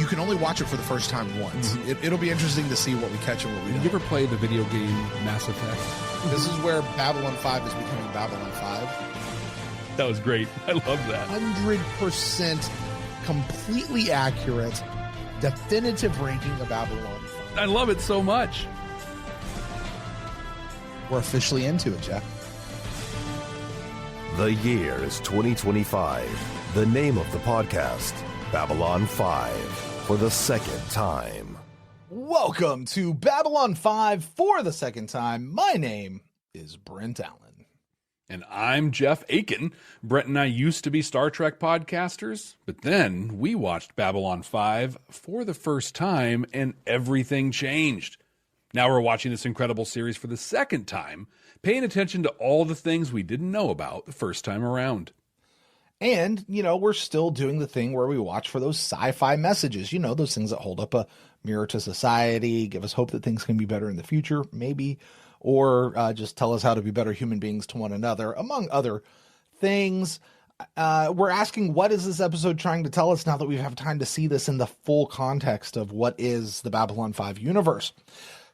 you can only watch it for the first time once. It'll be interesting to see what we catch and what we don't. Did you ever play the video game Mass Effect? This is where Babylon 5 is becoming Babylon 5. That was great. I love that. 100% completely accurate, definitive ranking of Babylon 5. I love it so much. We're officially into it, Jeff. The year is 2025. The name of the podcast, Babylon 5, for the second time. Welcome to Babylon 5 for the second time. My name is Brent Allen. And I'm Jeff Akin. Brent and I used to be Star Trek podcasters, but then we watched Babylon 5 for the first time and everything changed. Now we're watching this incredible series for the second time, paying attention to all the things we didn't know about the first time around. And, we're still doing the thing where we watch for those sci-fi messages, those things that hold up a mirror to society, give us hope that things can be better in the future, maybe, or just tell us how to be better human beings to one another, among other things. We're asking, what is this episode trying to tell us now that we have time to see this in the full context of what is the Babylon 5 universe?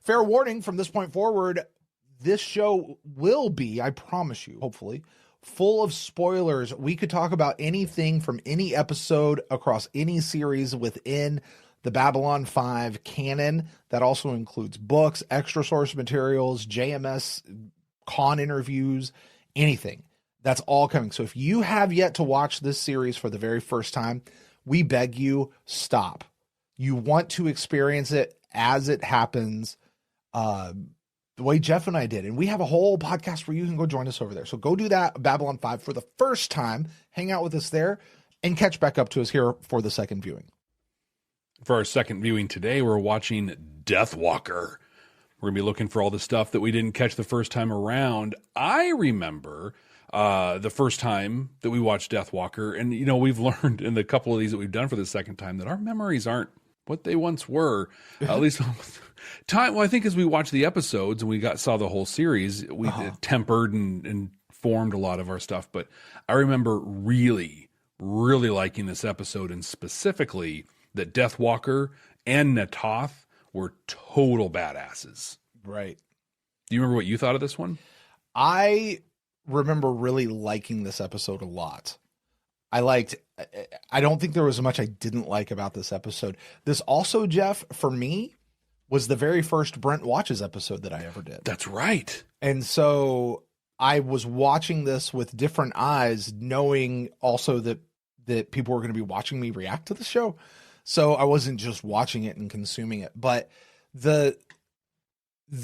Fair warning, from this point forward, this show will be, I promise you, hopefully, full of spoilers. We could talk about anything from any episode across any series within the Babylon 5 canon. That also includes books, extra source materials, JMS, con interviews, anything. That's all coming. So if you have yet to watch this series for the very first time, we beg you, stop. You want to experience it as it happens, the way Jeff and I did. And we have a whole podcast where you can go join us over there. So go do that, Babylon 5, for the first time. Hang out with us there and catch back up to us here for the second viewing. For our second viewing today, we're watching Deathwalker. We're going to be looking for all the stuff that we didn't catch the first time around. I remember the first time that we watched Deathwalker, and, we've learned in the couple of these that we've done for the second time that our memories aren't what they once were, at least time. Well, I think as we watched the episodes and we saw the whole series, we tempered and formed a lot of our stuff. But I remember really, really liking this episode, and specifically that Deathwalker and Natoth were total badasses. Right. Do you remember what you thought of this one? I remember really liking this episode a lot. I don't think there was much I didn't like about this episode. This also, Jeff, for me, was the very first Brent Watches episode that I ever did. That's right. And so I was watching this with different eyes, knowing also that people were going to be watching me react to the show. So I wasn't just watching it and consuming it, but the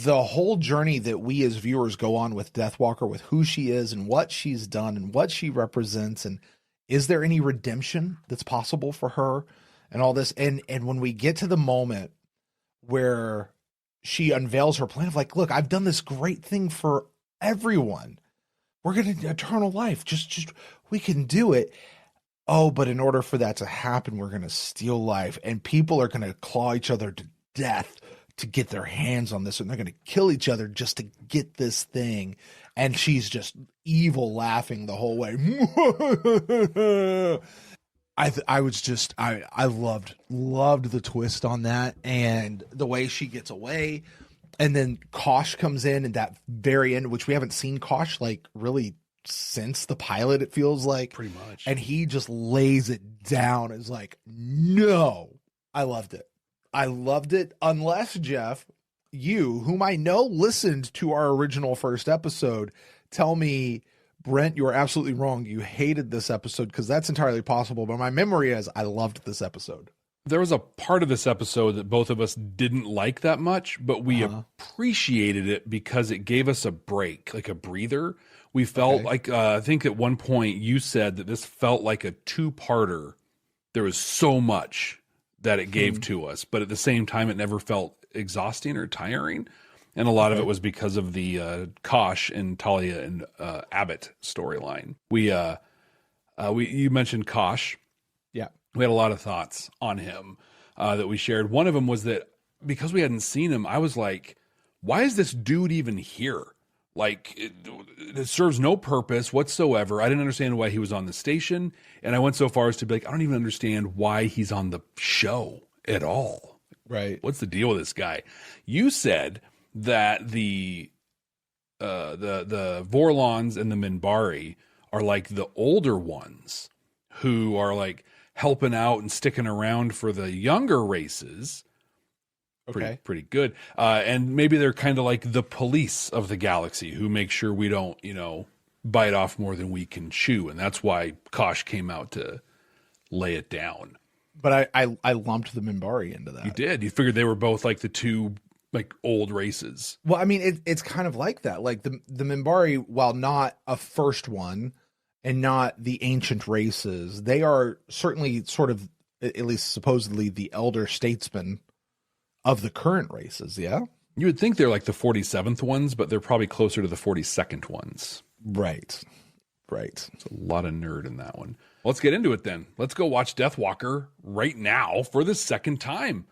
whole journey that we as viewers go on with Deathwalker, with who she is and what she's done and what she represents, and is there any redemption that's possible for her and all this? And when we get to the moment where she unveils her plan of like, look, I've done this great thing for everyone. We're going to eternal life. Just we can do it. Oh, but in order for that to happen, we're going to steal life, and people are going to claw each other to death to get their hands on this, and they're going to kill each other just to get this thing. And she's just evil, laughing the whole way. I loved the twist on that, and the way she gets away. And then Kosh comes in at that very end, which we haven't seen Kosh like really since the pilot, it feels like. Pretty much. And he just lays it down. It's like, no. I loved it. Unless, Jeff, you, whom I know listened to our original first episode, tell me, Brent, you are absolutely wrong. You hated this episode, because that's entirely possible. But my memory is I loved this episode. There was a part of this episode that both of us didn't like that much, but we appreciated it because it gave us a break, like a breather. We felt like, I think at one point you said that this felt like a two-parter. There was so much that it gave to us, but at the same time, it never felt exhausting or tiring. And a lot of it was because of the Kosh and Talia and Abbott storyline. You mentioned Kosh. Yeah. We had a lot of thoughts on him that we shared. One of them was that because we hadn't seen him, I was like, why is this dude even here? Like, it serves no purpose whatsoever. I didn't understand why he was on the station. And I went so far as to be like, I don't even understand why he's on the show at all. Right. What's the deal with this guy? You said that the Vorlons and the Minbari are like the older ones who are like helping out and sticking around for the younger races. Okay. Pretty good. And maybe they're kind of like the police of the galaxy who make sure we don't, bite off more than we can chew. And that's why Kosh came out to lay it down. But I lumped the Minbari into that. You did. You figured they were both like the two like old races. Well, I mean, it's kind of like that. Like the Minbari, while not a first one and not the ancient races, they are certainly sort of, at least supposedly, the elder statesmen of the current races. Yeah. You would think they're like the 47th ones, but they're probably closer to the 42nd ones. Right. It's a lot of nerd in that one. Let's get into it then. Let's go watch Deathwalker right now for the second time.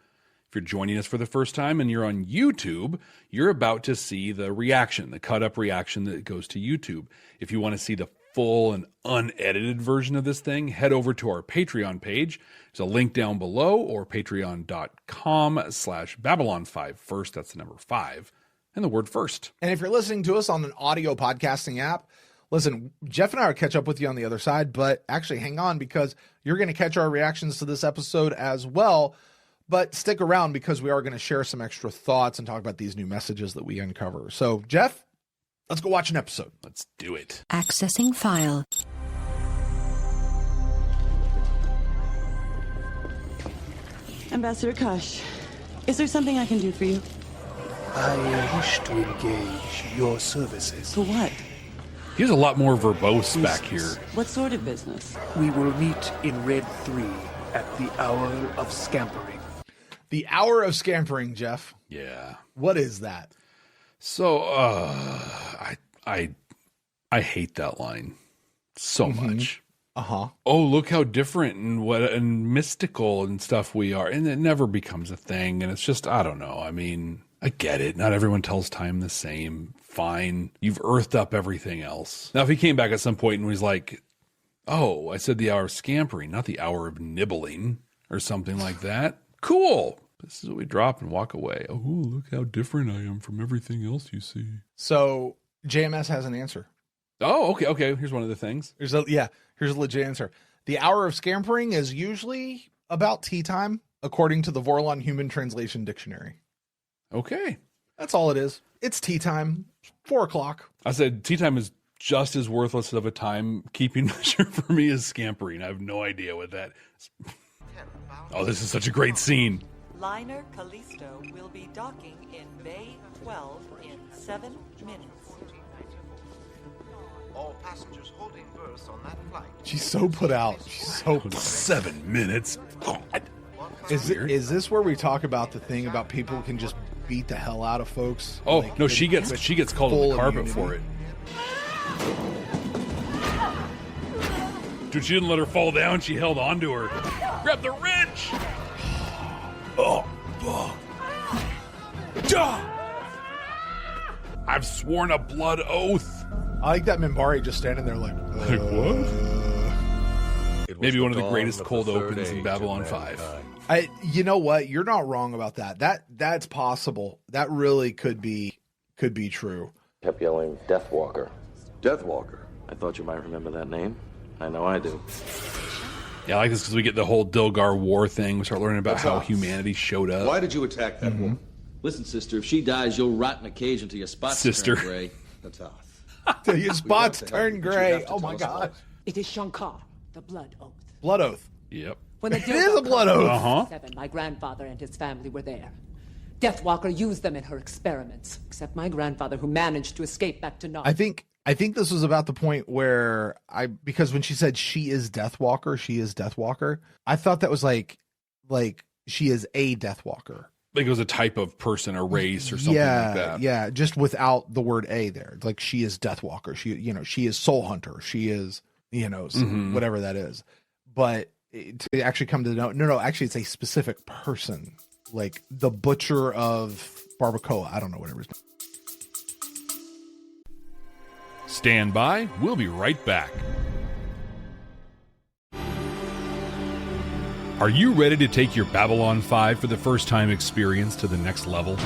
If you're joining us for the first time and you're on YouTube, you're about to see the reaction, the cut up reaction that goes to YouTube. If you want to see the full and unedited version of this thing, head over to our Patreon page. There's a link down below, or patreon.com/Babylon5 first. That's the number 5 and the word first. And if you're listening to us on an audio podcasting app, listen, Jeff and I will catch up with you on the other side, but actually hang on, because you're going to catch our reactions to this episode as well. But stick around, because we are going to share some extra thoughts and talk about these new messages that we uncover. So, Jeff, let's go watch an episode. Let's do it. Accessing file. Ambassador Kosh, is there something I can do for you? I wish to engage your services. For what? He has a lot more verbose back here. What sort of business? We will meet in Red 3 at the hour of scampering. The hour of scampering, Jeff. Yeah. What is that? So, I hate that line so much. Uh-huh. Oh, look how different and mystical and stuff we are. And it never becomes a thing. And it's just, I don't know. I mean, I get it. Not everyone tells time the same. Fine. You've earthed up everything else. Now, if he came back at some point and was like, oh, I said the hour of scampering, not the hour of nibbling or something like that. Cool. This is what we drop and walk away. Oh, look how different I am from everything else you see. So JMS has an answer. Oh, okay. Here's one of the things. Here's a legit answer. The hour of scampering is usually about tea time, according to the Vorlon Human Translation Dictionary. Okay. That's all it is. It's tea time, 4:00. I said tea time is just as worthless of a time keeping measure for me as scampering. I have no idea what that is. Oh, this is such a great scene. Liner Callisto will be docking in Bay 12 in 7 minutes. All passengers holding berths on that flight. She's so put out. She's so put out. 7 minutes. God. Is this where we talk about the thing about people who can just beat the hell out of folks? Oh, like, no, she gets called on the carpet for it. Dude, she didn't let her fall down. She held on to her. Grab the wrench. I've sworn a blood oath. I like that Minbari just standing there like what? Maybe one of the greatest cold opens in Babylon 5. You know what? You're not wrong about that. That's possible. That really could be true. Kept yelling, Deathwalker. Deathwalker? I thought you might remember that name. I know I do. Yeah, I like this because we get the whole Dilgar War thing. We start learning about how humanity showed up. Why did you attack that woman? Listen, sister, if she dies, you'll rot in a cage until your spots turn gray. That's off. Till your spots turn gray. Oh my God. It is Shankar, the blood oath. Blood oath. Yep. When the It is a blood oath. Uh-huh. My grandfather and his family were there. Deathwalker used them in her experiments, except my grandfather, who managed to escape back to Nod. I think this was about the point where because when she said she is Deathwalker, I thought that was like she is a Deathwalker. Like it was a type of person, a race, or something like that. Yeah, just without the word a there. Like she is Deathwalker. She is Soul Hunter. She is, whatever that is. But to actually come to know, no, actually it's a specific person, like the butcher of Barbacoa. I don't know, whatever his name. Stand by. We'll be right back. Are you ready to take your Babylon 5 for the first time experience to the next level?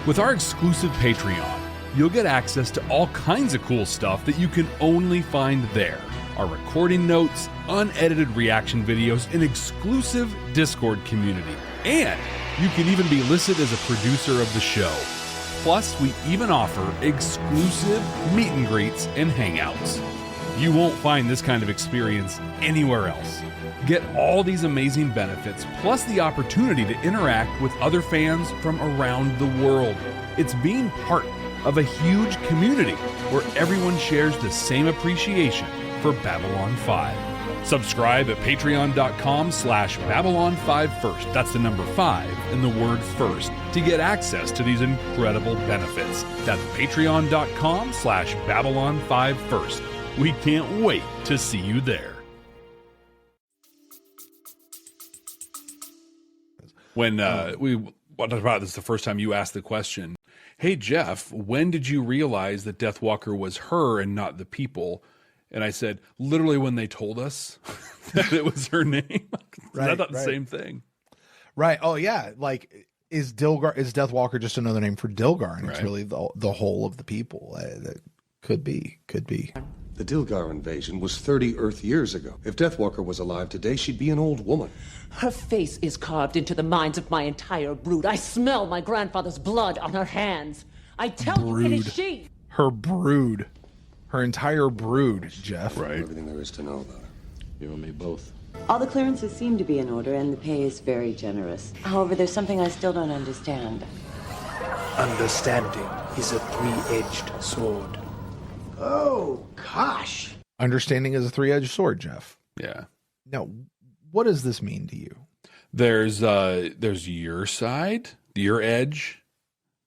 With our exclusive Patreon, you'll get access to all kinds of cool stuff that you can only find there. Our recording notes, unedited reaction videos, an exclusive Discord community. And you can even be listed as a producer of the show. Plus, we even offer exclusive meet and greets and hangouts. You won't find this kind of experience anywhere else. Get all these amazing benefits, plus the opportunity to interact with other fans from around the world. It's being part of a huge community where everyone shares the same appreciation for Babylon 5. Subscribe at patreon.com/Babylon5First. That's the number 5 and the word first to get access to these incredible benefits. That's patreon.com/Babylon5First. We can't wait to see you there. When we talked about this the first time you asked the question, hey, Jeff, when did you realize that Deathwalker was her and not the people? And I said, literally when they told us that it was her name. I thought the same thing. Right. Oh, yeah. Like, is Deathwalker just another name for Dilgar? And it's really the whole of the people. That could be. The Dilgar invasion was 30 Earth years ago. If Deathwalker was alive today, she'd be an old woman. Her face is carved into the minds of my entire brood. I smell my grandfather's blood on her hands. I tell you, it is she. Her brood. Her entire brood, Jeff. Right. Everything there is to know about her. You and me both. All the clearances seem to be in order, and the pay is very generous. However, there's something I still don't understand. Understanding is a three-edged sword. Oh, gosh. Understanding is a three-edged sword, Jeff. Yeah. Now, what does this mean to you? There's your side, your edge,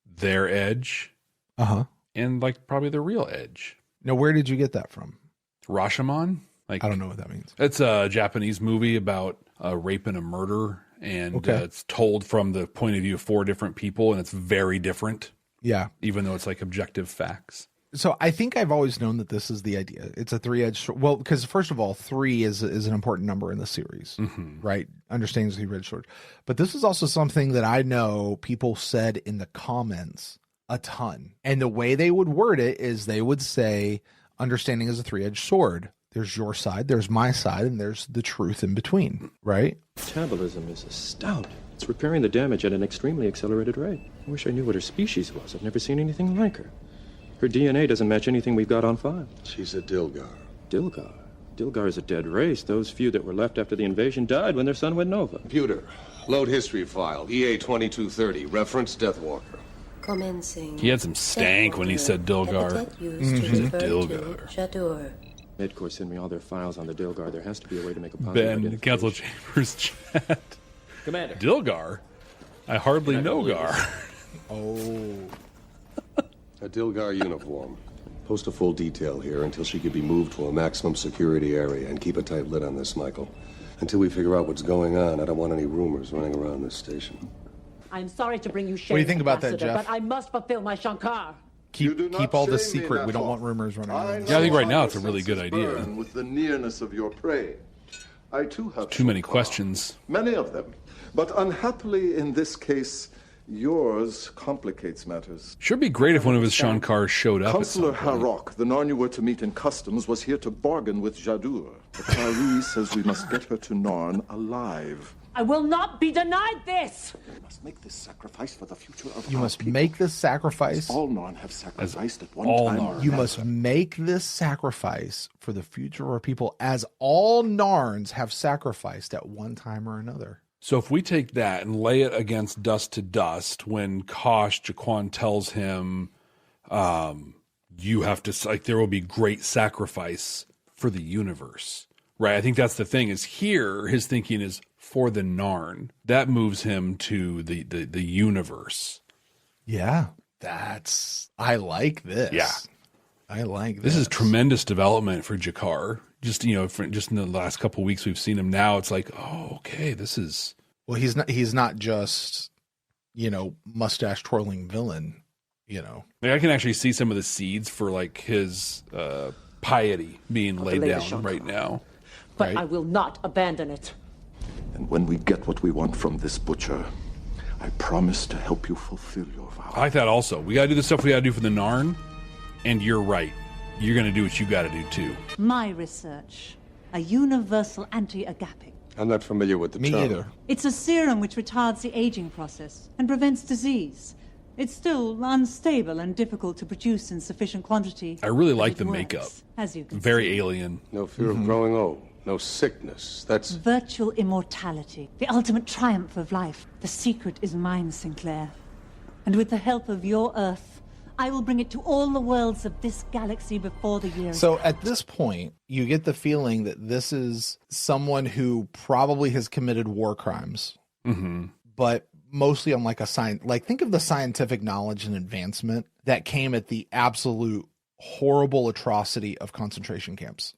their edge, and like probably the real edge. Now, where did you get that from? Rashomon? Like, I don't know what that means. It's a Japanese movie about a rape and a murder, and it's told from the point of view of 4 different people, and it's very different. Yeah. Even though it's like objective facts. So I think I've always known that this is the idea. It's a three-edged sword. Well, because first of all, 3 is an important number in the series, right? Understanding is a three-edged sword. But this is also something that I know people said in the comments a ton. And the way they would word it is they would say, understanding is a three-edged sword. There's your side, there's my side, and there's the truth in between, right? Metabolism is astounding. It's repairing the damage at an extremely accelerated rate. I wish I knew what her species was. I've never seen anything like her. Her DNA doesn't match anything we've got on file. She's a Dilgar. Dilgar? Dilgar is a dead race. Those few that were left after the invasion died when their sun went nova. Computer, load history file, EA 2230, reference Deathwalker. Commencing. He had some stank when he said Dilgar. Jadur. Midcorps send me all their files on the Dilgar. There has to be a way to make a positive Ben, identification. Council Chambers chat. Commander. Dilgar? I hardly know Gar. A Dilgar uniform. Post a full detail here until she could be moved to a maximum security area, and keep a tight lid on this, Michael. Until we figure out what's going on, I don't want any rumors running around this station. I'm sorry to bring you shame, What do you think about that, Ambassador, Jeff? but I must fulfill my Shankar. Keep all this secret. We don't want rumors running around. Yeah, I think right now it's a really good idea. With the nearness of your prey. I too have Too many questions. Many of them. But unhappily in this case, yours complicates matters. Sure be great if one of his Shankars showed up. Consular Harrock, the Narn you were to meet in customs, was here to bargain with Jadur. But Tari says we must get her to Narn alive. I will not be denied this! We must make this sacrifice for the future of You our must people. make this sacrifice. All Narn have sacrificed at one all time. Narn. You must make this sacrifice for the future of our people, as all Narns have sacrificed at one time or another. So if we take that and lay it against Dust to Dust, when Kosh Jaquan tells him, you have to, like, there will be great sacrifice for the universe, right? I think that's the thing, is here his thinking is for the Narn. That moves him to the universe. Yeah, I like this. Yeah. I like This is tremendous development for Jakar. Just, just in the last couple of weeks we've seen him now, it's like, oh, okay, this is... Well, he's not just, mustache twirling villain, Like, I can actually see some of the seeds for, like, his piety being laid down right now. But I will not abandon it. And when we get what we want from this butcher, I promise to help you fulfill your vow. I like that also. We got to do the stuff we got to do for the Narn, and you're right. You're going to do what you got to do, too. My research. A universal anti-agapic. I'm not familiar with the term. Me either. It's a serum which retards the aging process and prevents disease. It's still unstable and difficult to produce in sufficient quantity. I really like the makeup. As you can Very see. alien. No fear of growing old. No sickness. That's... Virtual immortality. The ultimate triumph of life. The secret is mine, Sinclair. And with the help of your Earth, I will bring it to all the worlds of this galaxy before the year is So out. at this point, you get the feeling that this is someone who probably has committed war crimes, but mostly on like a think of the scientific knowledge and advancement that came at the absolute horrible atrocity of concentration camps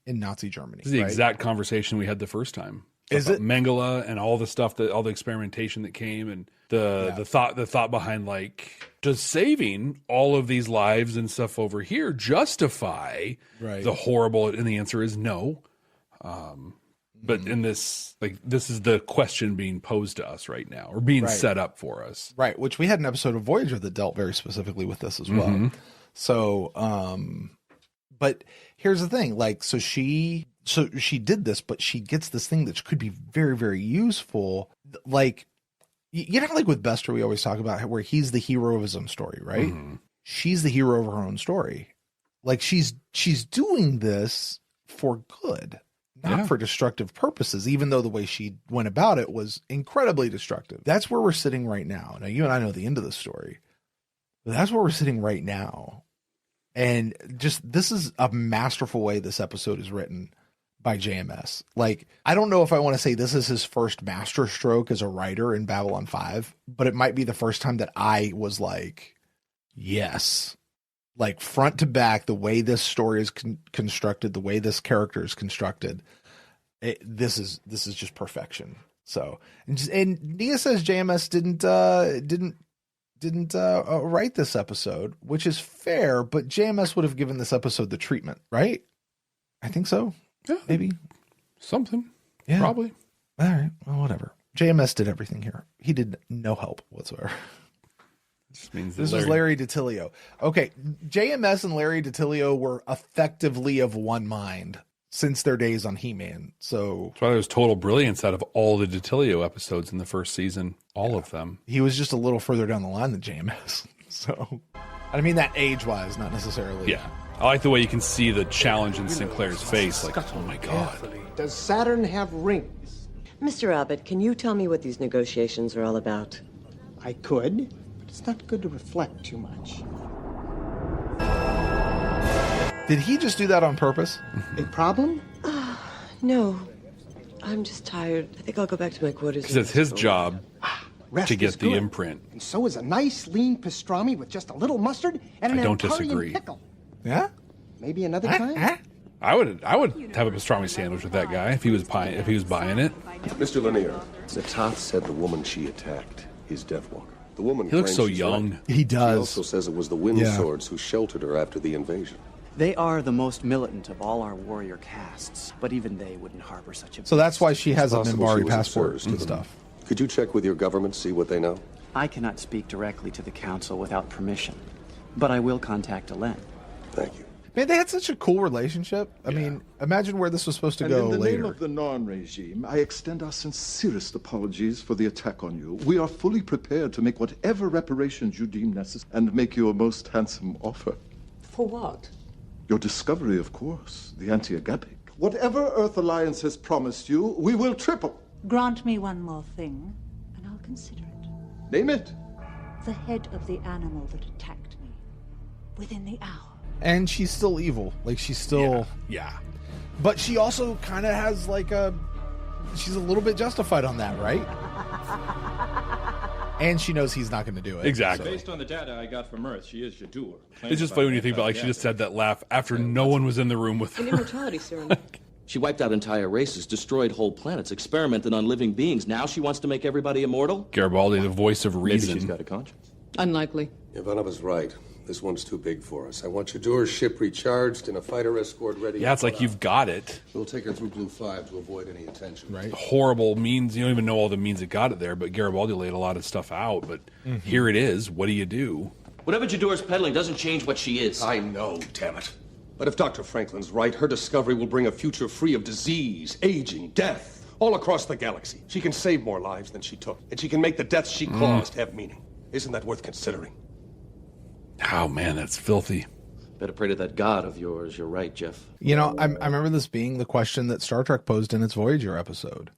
in Nazi Germany. This is the right? exact conversation we had the first time. Is About it? Mengele and all the stuff that all the experimentation that came and the thought behind like does saving all of these lives and stuff over here justify the horrible? And the answer is no. But in this, like, this is the question being posed to us right now, or being set up for us. Right, which we had an episode of Voyager that dealt very specifically with this as well. So, but here's the thing, like, so she did this, but she gets this thing that could be very, very useful. Like, you know, like with Bester, we always talk about where he's the hero of his own story, right? She's the hero of her own story. Like, she's doing this for good. Not for destructive purposes, even though the way she went about it was incredibly destructive. That's where we're sitting right now. Now, you and I know the end of the story, but that's where we're sitting right now. And just, this is a masterful way this episode is written by JMS. Like, I don't know if I want to say this is his first master stroke as a writer in Babylon 5, but it might be the first time that I was like, yes. Like, front to back, the way this story is constructed, the way this character is constructed, this is just perfection. So, and Nia says JMS didn't write this episode, which is fair, but JMS would have given this episode the treatment, right? I think so. Yeah, maybe something. Yeah, probably. All right, well, whatever. JMS did everything here. He did no help whatsoever. This was Larry DiTillio. Okay, JMS and Larry DiTillio were effectively of one mind since their days on He-Man. So that's why there was total brilliance out of all the DiTillio episodes in the first season. All of them. He was just a little further down the line than JMS. So, I mean, that age-wise, not necessarily. Yeah. I like the way you can see the challenge in Sinclair's face. Like, oh my God. Does Saturn have rings? Mr. Abbott, can you tell me what these negotiations are all about? I could. It's not good to reflect too much. Did he just do that on purpose? A problem? No. I'm just tired. I think I'll go back to my quarters. Because it's his job Rest to is get the good. imprint. And so is a nice lean pastrami with just a little mustard and an I don't Antarean disagree. pickle. Yeah? Maybe another time? I would have a pastrami sandwich with that guy if he was buying it. Mr. Lanier, the Toth said the woman she attacked is Deathwalker. The woman He looks claims so she's young. right. He does. She also says it was the Wind Yeah. Swords who sheltered her after the invasion. They are the most militant of all our warrior castes, but even they wouldn't harbor such a... So that's why she has a Possible she Minbari was of passport service to and them. stuff. Could you check with your government, see what they know? I cannot speak directly to the council without permission, but I will contact Alen. Thank you. Man, they had such a cool relationship. I mean, imagine where this was supposed to And go in the later. name of the Narn regime, I extend our sincerest apologies for the attack on you. We are fully prepared to make whatever reparations you deem necessary and make you a most handsome offer. For what? Your discovery, of course, the anti-agapic. Whatever Earth Alliance has promised you, we will triple. Grant me one more thing, and I'll consider it. Name it. The head of the animal that attacked me. Within the hour. And she's still evil. Like, she's still... Yeah. But she also kind of has, like, she's a little bit justified on that, right? And she knows he's not going to do it. Exactly. Based on the data I got from Earth, she is Jadur. It's just funny when you think about, like, she just said that laugh after no one was in the room with An her. immortality serum. She wiped out entire races, destroyed whole planets, experimented on living beings. Now she wants to make everybody immortal? Garibaldi, the voice of Maybe reason. she's got a conscience. Unlikely. Ivanova's right. This one's too big for us. I want Jadur's ship recharged and a fighter escort ready. Yeah, it's like you've got it. We'll take her through Blue 5 to avoid any attention. Right. Horrible means, you don't even know all the means it got it there, but Garibaldi laid a lot of stuff out, but here it is. What do you do? Whatever Jadur's peddling doesn't change what she is. I know, damn it. But if Dr. Franklin's right, her discovery will bring a future free of disease, aging, death, all across the galaxy. She can save more lives than she took, and she can make the deaths she caused have meaning. Isn't that worth considering? Oh, man, that's filthy. Better pray to that god of yours. You're right, Jeff. You know, I remember this being the question that Star Trek posed in its Voyager episode.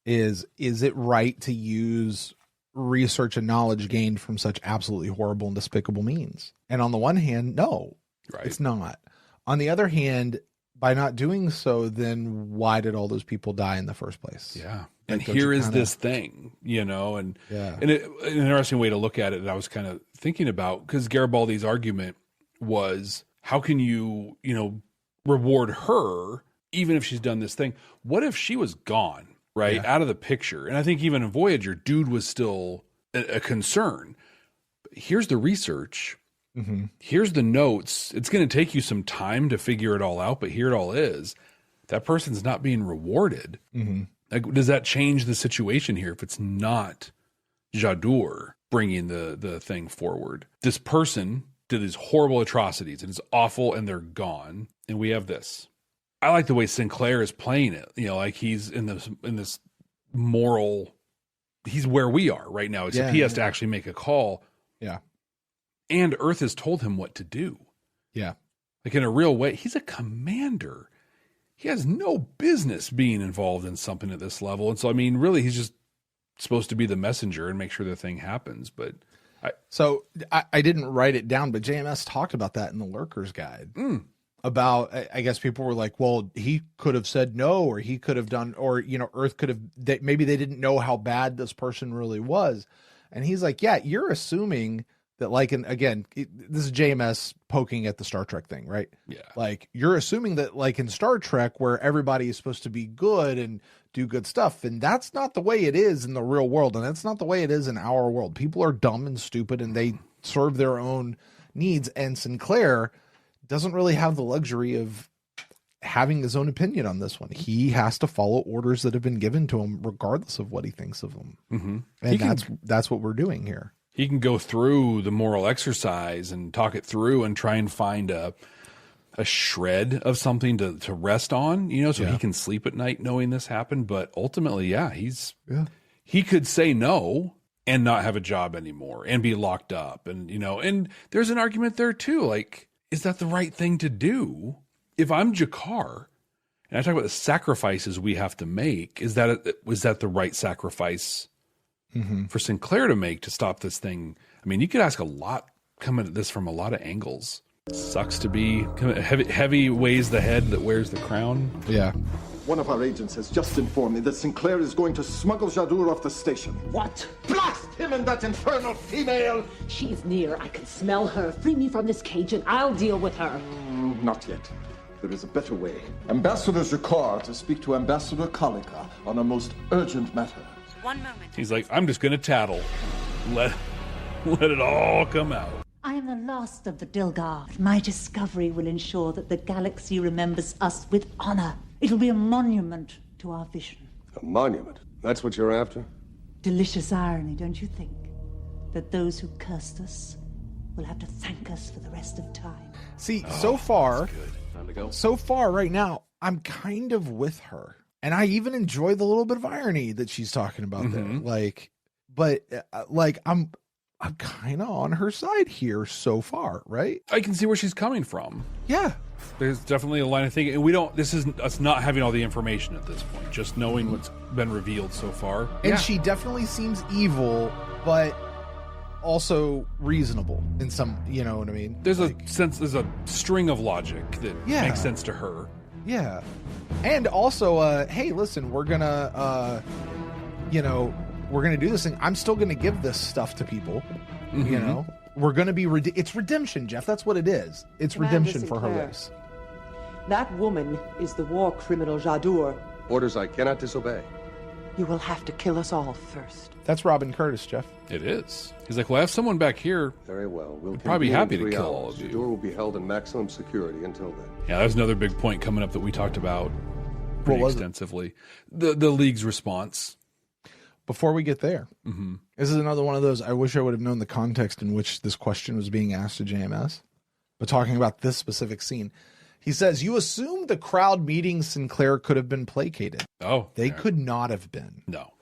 Is it right to use research and knowledge gained from such absolutely horrible and despicable means? And on the one hand, no, it's not. On the other hand, by not doing so, then why did all those people die in the first place? Yeah. And here is this thing, you know, and an interesting way to look at it that I was kind of thinking about, because Garibaldi's argument was, how can you, reward her even if she's done this thing? What if she was gone, right, out of the picture? And I think even in Voyager, dude was still a concern. But here's the research. Here's the notes. It's going to take you some time to figure it all out, but here it all is. That person's not being rewarded. Like, does that change the situation here if it's not Jadur bringing the thing forward? This person did these horrible atrocities, and it's awful, and they're gone. And we have this. I like the way Sinclair is playing it. Like he's in this moral. He's where we are right now, except he has to actually make a call. Yeah. And Earth has told him what to do. Yeah. Like in a real way, he's a commander. He has no business being involved in something at this level. And so, I mean, really, he's just supposed to be the messenger and make sure the thing happens. But I didn't write it down, but JMS talked about that in the Lurker's Guide. About, I guess people were like, well, he could have said no, or he could have done, or, Earth could have, maybe they didn't know how bad this person really was. And he's like, yeah, you're assuming that, like, and again, this is JMS poking at the Star Trek thing, right? Yeah. Like, you're assuming that, like, in Star Trek, where everybody is supposed to be good and do good stuff, and that's not the way it is in the real world, and that's not the way it is in our world. People are dumb and stupid, and they serve their own needs, and Sinclair doesn't really have the luxury of having his own opinion on this one. He has to follow orders that have been given to him, regardless of what he thinks of them. And that's what we're doing here. He can go through the moral exercise and talk it through and try and find a shred of something to rest on, so he can sleep at night knowing this happened. But ultimately, he could say no and not have a job anymore and be locked up. And, and there's an argument there too. Like, is that the right thing to do? If I'm G'Kar and I talk about the sacrifices we have to make, was that the right sacrifice for Sinclair to make to stop this thing? I mean, you could ask a lot coming at this from a lot of angles. Sucks to be heavy weighs the head that wears the crown. Yeah. One of our agents has just informed me that Sinclair is going to smuggle Jadur off the station. What? Blast him and that infernal female! She's near. I can smell her. Free me from this cage and I'll deal with her. Not yet. There is a better way. Ambassador G'Kar to speak to Ambassador Calinicus on a most urgent matter. 1 moment. He's like, I'm just going to tattle. Let it all come out. I am the last of the Dilgar. My discovery will ensure that the galaxy remembers us with honor. It'll be a monument to our vision. A monument? That's what you're after? Delicious irony, don't you think? That those who cursed us will have to thank us for the rest of time. See, so far, Time to go. so far right now, I'm kind of with her. And I even enjoy the little bit of irony that she's talking about there. Like, but I'm kind of on her side here so far, right? I can see where she's coming from. Yeah. There's definitely a line of thinking. And this is us not having all the information at this point, just knowing what's been revealed so far. And she definitely seems evil, but also reasonable in some, you know what I mean? There's a string of logic that makes sense to her. Yeah. And also, hey, listen, we're gonna, we're gonna do this thing. I'm still gonna give this stuff to people. You know, we're gonna be. It's redemption, Jeff. That's what it is. It's Commander redemption for her Sinclair. race. That woman is the war criminal Jadur. Orders I cannot disobey. You will have to kill us all first. That's Robin Curtis, Jeff. It is. He's like, well, I have someone back here. Very well. We'll probably be happy to kill hours. all of you. The door will be held in maximum security until then. Yeah, that was another big point coming up that we talked about pretty extensively. The League's response. Before we get there, mm-hmm. This is another one of those, I wish I would have known the context in which this question was being asked to JMS. But talking about this specific scene, he says, you assume the crowd meeting Sinclair could have been placated. Oh. They could not have been. No.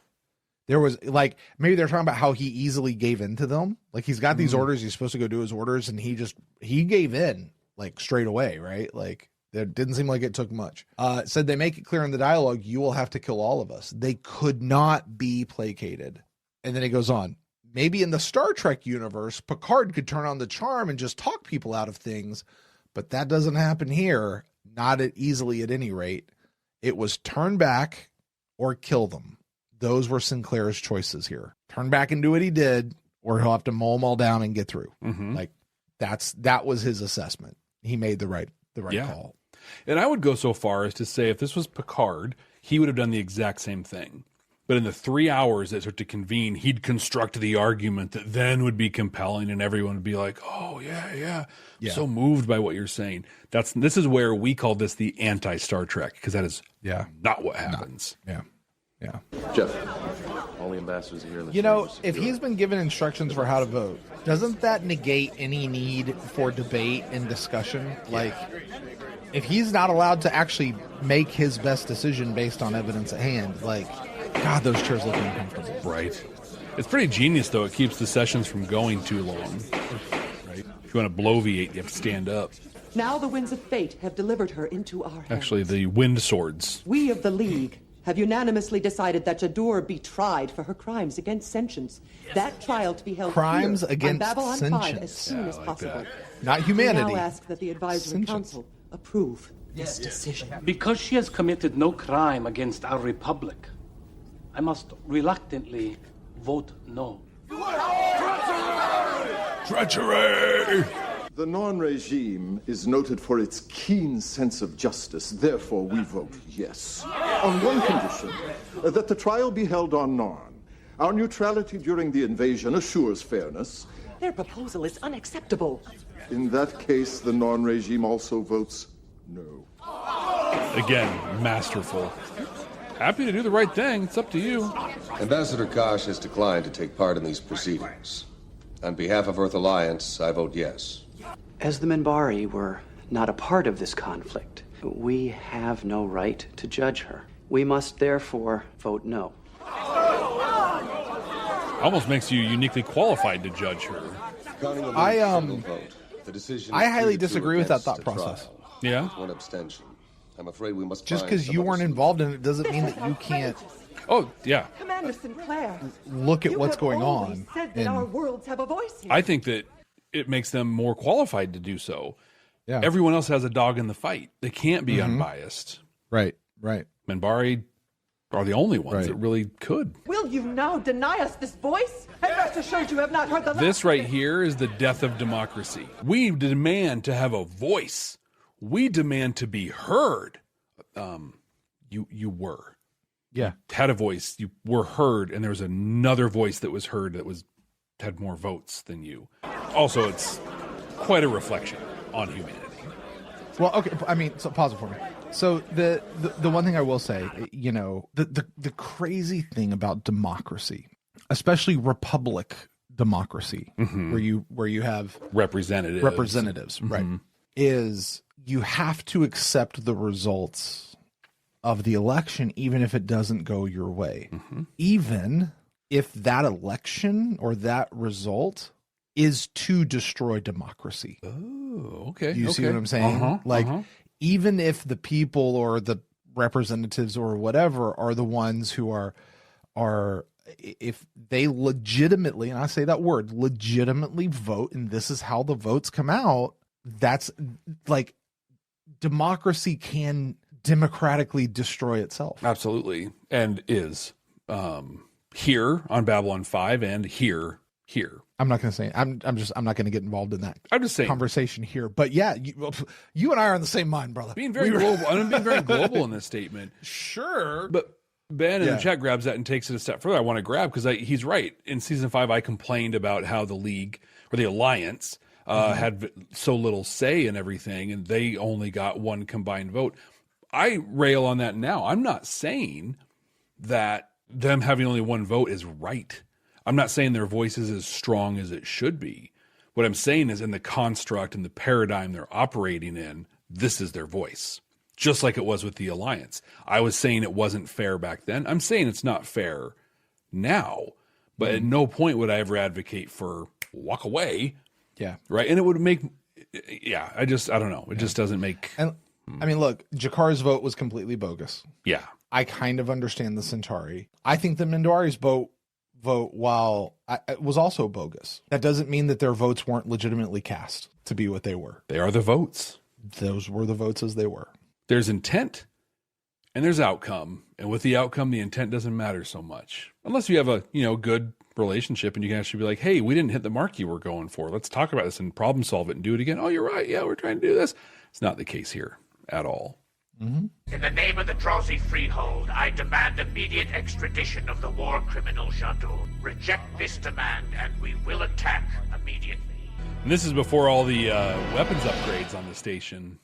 There was, like, maybe they're talking about how he easily gave in to them. Like, he's got these orders, he's supposed to go do his orders, and he gave in, like, straight away, right? Like, it didn't seem like it took much. Said they make it clear in the dialogue, you will have to kill all of us. They could not be placated. And then it goes on. Maybe in the Star Trek universe, Picard could turn on the charm and just talk people out of things, but that doesn't happen here. Not easily at any rate. It was turn back or kill them. Those were Sinclair's choices here. Turn back and do what he did, or he'll have to mow them all down and get through. Mm-hmm. Like that was his assessment. He made the right call. And I would go so far as to say if this was Picard, he would have done the exact same thing. But in the 3 hours that took to convene, he'd construct the argument that then would be compelling, and everyone would be like, "Oh yeah. So moved by what you're saying." This is where we call this the anti-Star Trek, because that is not what happens. Yeah. Jeff, all the ambassadors are here. You know, if he's been given instructions for how to vote, doesn't that negate any need for debate and discussion? Like, if he's not allowed to actually make his best decision based on evidence at hand, like, God, those chairs look uncomfortable. Right. It's pretty genius, though. It keeps the sessions from going too long. Right. If you want to bloviate, you have to stand up. Now the winds of fate have delivered her into our hands. Actually, the wind swords. We of the League have unanimously decided that jal'Zha be tried for her crimes against sentience. That trial to be held crimes here against on Babylon 5 sentience. as soon as possible. Not humanity. We now ask that the Advisory Council approve this decision. Because she has committed no crime against our republic, I must reluctantly vote no. Treachery! The non-regime is noted for its keen sense of justice. Therefore, we vote yes. On one condition, that the trial be held on Narn. Our neutrality during the invasion assures fairness. Their proposal is unacceptable. In that case, the non-regime also votes no. Again, masterful. Happy to do the right thing. It's up to you. Ambassador Kosh has declined to take part in these proceedings. On behalf of Earth Alliance, I vote yes. As the Minbari were not a part of this conflict, we have no right to judge her. We must therefore vote no. Almost makes you uniquely qualified to judge her. I highly disagree with that thought process. Yeah? One abstention. I'm afraid we must just because you weren't involved in it doesn't mean that you can't. Oh yeah. Commander Sinclair, look at what's going on. Said that our worlds have a voice here. I think that it makes them more qualified to do so. Yeah. Everyone else has a dog in the fight. They can't be unbiased. Right. Minbari are the only ones that really could. Will you now deny us this voice? And rest assured you have not heard the last This right here is the death of democracy. We demand to have a voice. We demand to be heard. You were. Yeah. You had a voice. You were heard, and there was another voice that was heard that had more votes than you. Also, it's quite a reflection on humanity. Well, okay. I mean, so pause it for me. So the one thing I will say, you know, the crazy thing about democracy, especially republic democracy, where you have representatives, right, is you have to accept the results of the election, even if it doesn't go your way, even if that election or that result is to destroy democracy. Oh, okay. You see what I'm saying? Even if the people or the representatives or whatever are the ones who are if they legitimately, and I say that word, legitimately vote, and this is how the votes come out, that's like democracy can democratically destroy itself. Absolutely. And is here on Babylon 5 and here. I'm not going to say I'm not going to get involved in that. I'm just saying conversation here, but yeah, you and I are on the same mind, brother. Being very global. I'm being very global in this statement. Sure, but Ben in the chat grabs that and takes it a step further. I want to grab because he's right. In season 5, I complained about how the League or the Alliance had so little say in everything, and they only got one combined vote. I rail on that now. I'm not saying that them having only one vote is right. I'm not saying their voice is as strong as it should be. What I'm saying is in the construct and the paradigm they're operating in, this is their voice. Just like it was with the Alliance. I was saying it wasn't fair back then. I'm saying it's not fair now. But at no point would I ever advocate for walk away. Yeah. Right. And it would make, I don't know. It just doesn't make. And I mean, look, Jakar's vote was completely bogus. Yeah. I kind of understand the Centauri. I think the Mindoari's vote, while it was also bogus. That doesn't mean that their votes weren't legitimately cast to be what they were. They are the votes. Those were the votes as they were. There's intent and there's outcome. And with the outcome, the intent doesn't matter so much. Unless you have a, good relationship and you can actually be like, hey, we didn't hit the mark you were going for. Let's talk about this and problem solve it and do it again. Oh, you're right. Yeah, we're trying to do this. It's not the case here at all. Mm-hmm. In the name of the Drowsy Freehold, I demand immediate extradition of the war criminal jal'Zha. Reject this demand and we will attack immediately. And this is before all the weapons upgrades on the station.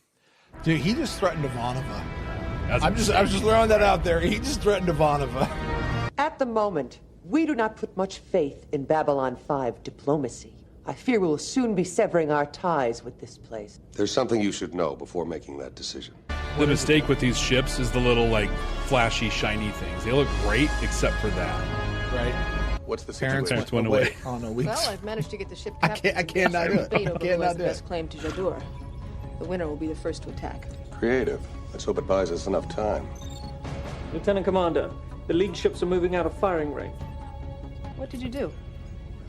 Dude, he just threatened Ivanova. I was just throwing that out there. He just threatened Ivanova. At the moment, we do not put much faith in Babylon 5 diplomacy. I fear we will soon be severing our ties with this place. There's something you should know before making that decision. The mistake with these ships is the little, flashy, shiny things. They look great, except for that. Right. What's the situation? Parents went away. Oh, no, Well, I've managed to get the ship I captain. can't not do it. I can't not do it. Best claim to jal'Zha. The winner will be the first to attack. Creative. Let's hope it buys us enough time. Lieutenant Commander, the League ships are moving out of firing range. What did you do?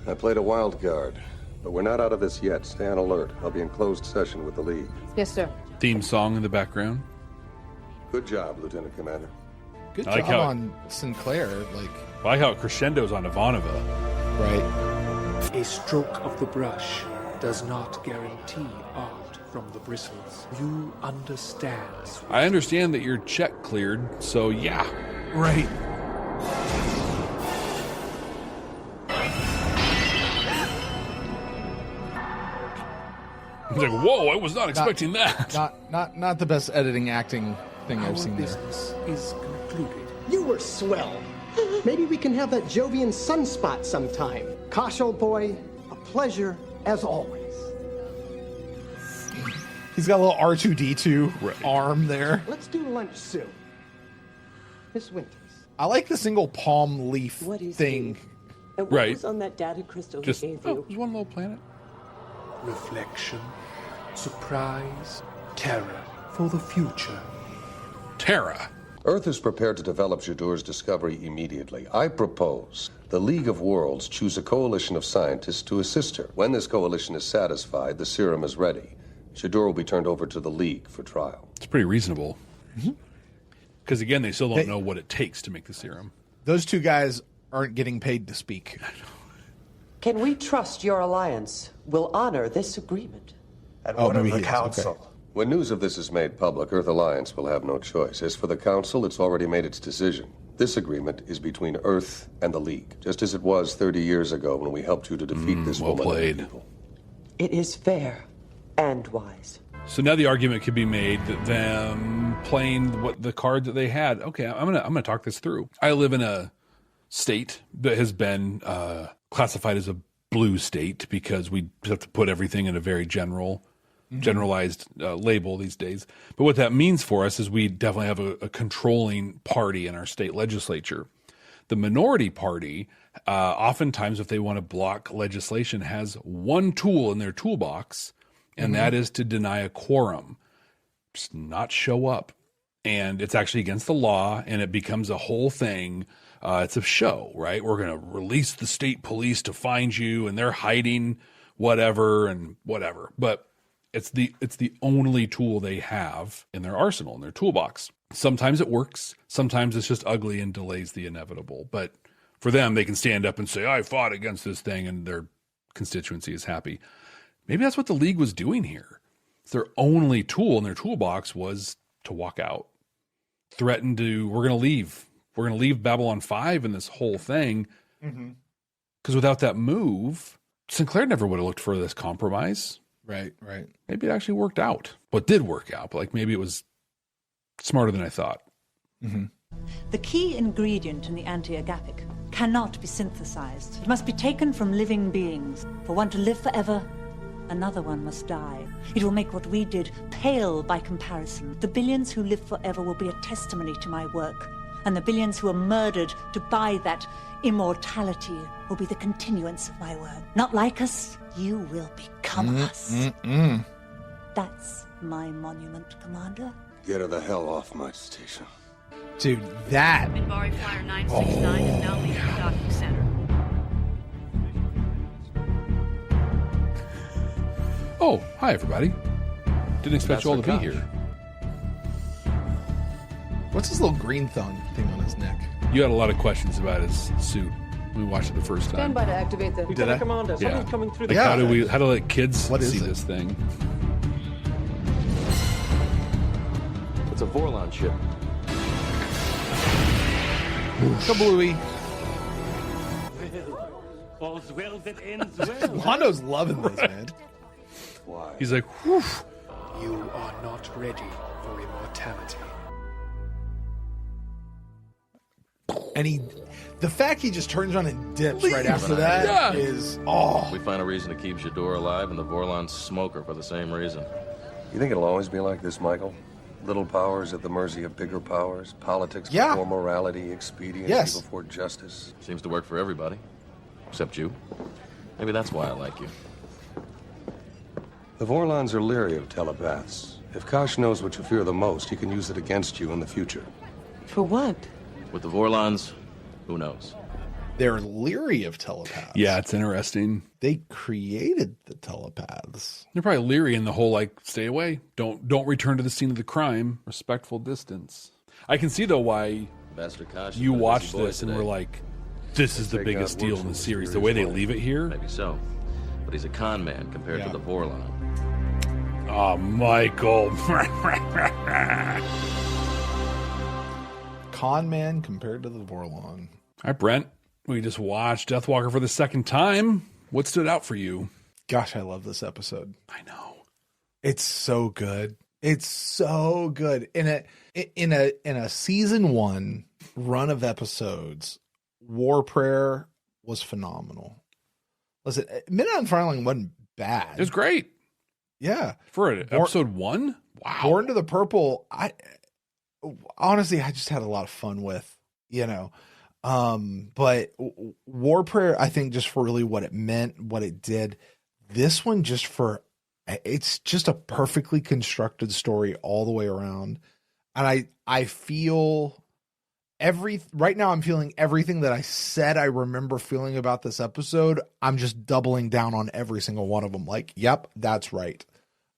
I played a wild card, but we're not out of this yet. Stay on alert. I'll be in closed session with the League. Yes, sir. Theme song in the background. Good job, Lieutenant Commander. Good job on Sinclair. I like how it crescendos on Ivanova. Right. A stroke of the brush does not guarantee art from the bristles. You understand. I understand that your check cleared, so yeah. Right. It's like, whoa, I was not expecting that. Not the best editing acting thing I've seen there. Business is concluded. You were swell. Maybe we can have that Jovian sunspot sometime. Kosh, old boy, a pleasure as always. He's got a little R2-D2 arm there. Let's do lunch soon. Miss Winters. I like the single palm leaf thing. And what was on that data crystal he gave you? There's one little planet. Reflection, surprise, terror for the future. Terra. Earth is prepared to develop jal'Zha's discovery immediately. I propose the League of Worlds choose a coalition of scientists to assist her. When this coalition is satisfied, the serum is ready. jal'Zha will be turned over to the League for trial. It's pretty reasonable. Because, again, they still don't know what it takes to make the serum. Those two guys aren't getting paid to speak. Can we trust your alliance will honor this agreement? And what of the Council? Okay. When news of this is made public, Earth Alliance will have no choice. As for the Council, it's already made its decision. This agreement is between Earth and the League, just as it was 30 years ago when we helped you to defeat this well woman. played. And people. It is fair and wise. So now the argument could be made that them playing what the card that they had. Okay, I'm gonna talk this through. I live in a state that has been classified as a blue state because we have to put everything in a very generalized label these days. But what that means for us is we definitely have a controlling party in our state legislature. The minority party, oftentimes if they want to block legislation, has one tool in their toolbox, and that is to deny a quorum, just not show up. And it's actually against the law, and it becomes a whole thing. It's a show, right? We're going to release the state police to find you, and they're hiding whatever and whatever. But it's the only tool they have in their arsenal, in their toolbox. Sometimes it works. Sometimes it's just ugly and delays the inevitable. But for them, they can stand up and say, I fought against this thing, and their constituency is happy. Maybe that's what the League was doing here. Their only tool in their toolbox was to walk out. We're going to leave. we're going to leave Babylon 5 in this whole thing. Because without that move, Sinclair never would have looked for this compromise. Right. Maybe it actually worked out. Well, it did work out, but like maybe it was smarter than I thought. The key ingredient in the anti-agapic cannot be synthesized. It must be taken from living beings. For one to live forever, another one must die. It will make what we did pale by comparison. The billions who live forever will be a testimony to my work, and the billions who are murdered to buy that immortality will be the continuance of my work. Not like us, you will become us. That's my monument, Commander. Get her the hell off my station. Dude, that. Minbari Flyer 969 is now leaving the docking center. Oh, hi everybody. Didn't expect you all to be here. What's his little green thing on his neck? You had a lot of questions about his suit when we watched it the first time. Stand by to activate the Lieutenant Commander, Yeah. something's coming through Like the how to let kids What is see it? this thing? It's a Vorlon ship. Kablooey. All's well that ends well. Wando's loving this, man. Why? He's like, whew. You are not ready for immortality. And the fact he just turns around and dips right after that is, We find a reason to keep jal'Zha alive, and the Vorlons smoke her for the same reason. You think it'll always be like this, Michael? Little powers at the mercy of bigger powers? Politics Yeah. before morality, expediency Yes. before justice? Seems to work for everybody, except you. Maybe that's why I like you. The Vorlons are leery of telepaths. If Kosh knows what you fear the most, he can use it against you in the future. For what? With the Vorlons, who knows? they're leery of telepaths. Yeah, it's interesting. They created the telepaths. They're probably leery in the whole, like, stay away. Don't return to the scene of the crime. Respectful distance. I can see, though, why you watched this and were like, this is the biggest deal in the series. The way they leave it here. Maybe so. But he's a con man compared to the Vorlon. Oh, Michael. Con man compared to the Vorlon. All right, Brent. We just watched Deathwalker for the second time. What stood out for you? Gosh, I love this episode. I know. It's so good. It's so good. In a season 1 run of episodes, War Prayer was phenomenal. Listen, Midnight on Fireline wasn't bad. It was great. Yeah. For episode 1? Wow. Born to the Purple, I just had a lot of fun with, but War Prayer, I think, just for really what it meant, what it did. This one it's just a perfectly constructed story all the way around. And I feel right now I'm feeling everything that I said I remember feeling about this episode. I'm just doubling down on every single one of them. Like, yep, that's right.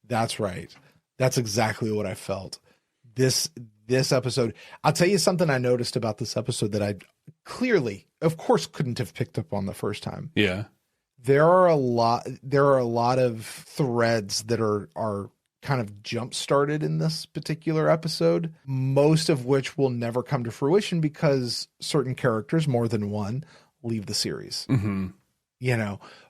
That's right. That's exactly what I felt. This episode, I'll tell you something I noticed about this episode that I clearly, of course, couldn't have picked up on the first time. Yeah. There are a lot of threads that are kind of jump started in this particular episode, most of which will never come to fruition because certain characters, more than one, leave the series. Mm-hmm.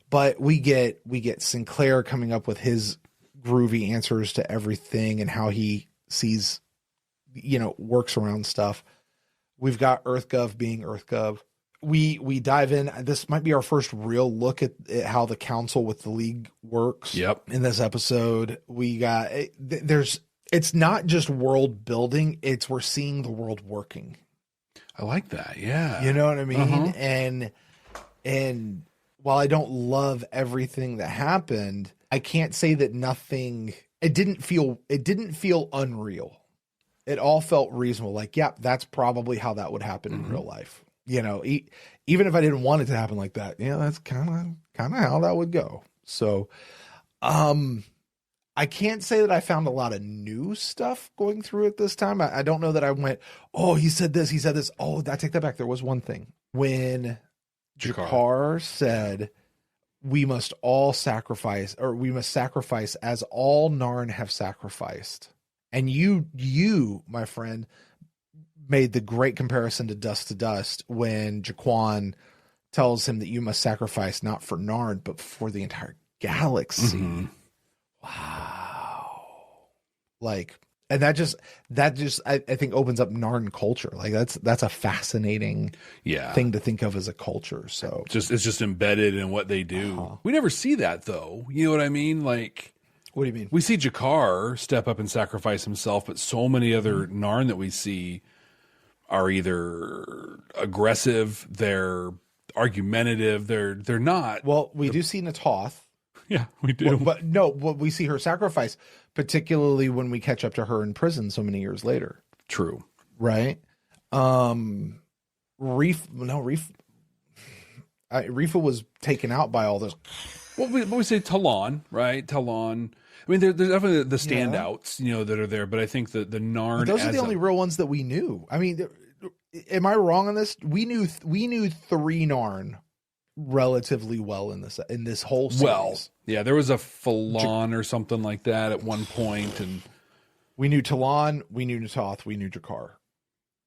But we get Sinclair coming up with his groovy answers to everything and how he sees, works around stuff. We've got EarthGov being EarthGov. We dive in. This might be our first real look at how the council with the League works. Yep. In this episode, we got it's not just world building. We're seeing the world working. I like that. Yeah. You know what I mean? Uh-huh. And while I don't love everything that happened, I can't say that it didn't feel unreal. It all felt reasonable. Like, yeah, that's probably how that would happen in real life. Even if I didn't want it to happen like that, that's kind of how that would go. So, I can't say that I found a lot of new stuff going through it this time. I don't know that I went, oh, he said this. Oh, I take that back. There was one thing when Jakar said, we must all sacrifice, or we must sacrifice as all Narn have sacrificed. And you, my friend, made the great comparison to Dust when Jaquan tells him that you must sacrifice not for Narn, but for the entire galaxy. Mm-hmm. Wow. Like, and that just I think opens up Narn culture. Like that's a fascinating thing to think of as a culture. So it's just embedded in what they do. We never see that though. You know what I mean? Like, what do you mean? We see Jakar step up and sacrifice himself, but so many other Narn that we see are either aggressive, they're argumentative, they're not. Well, we do see Natoth. Yeah, we do. But we see her sacrifice, particularly when we catch up to her in prison so many years later. True. Right? Rifa was taken out by all this. Well, we say Talon, right? Talon. I mean, there's definitely the standouts, that are there, but I think that the Narn. But those are the only real ones that we knew. I mean, am I wrong on this? We knew 3 Narn relatively well in this whole series. Well, yeah, there was a Falon or something like that at one point, and we knew Talon, we knew Natoth, we knew Jakar.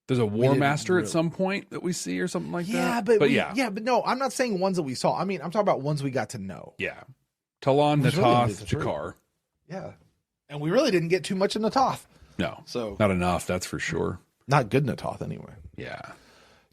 There's a War Master at some point that we see or something like that. But no, I'm not saying ones that we saw. I mean, I'm talking about ones we got to know. Yeah, Talon, Natoth, Jakar. Yeah, and we really didn't get too much of Natoth. No, so not enough. That's for sure. Not good Natoth anyway. Yeah.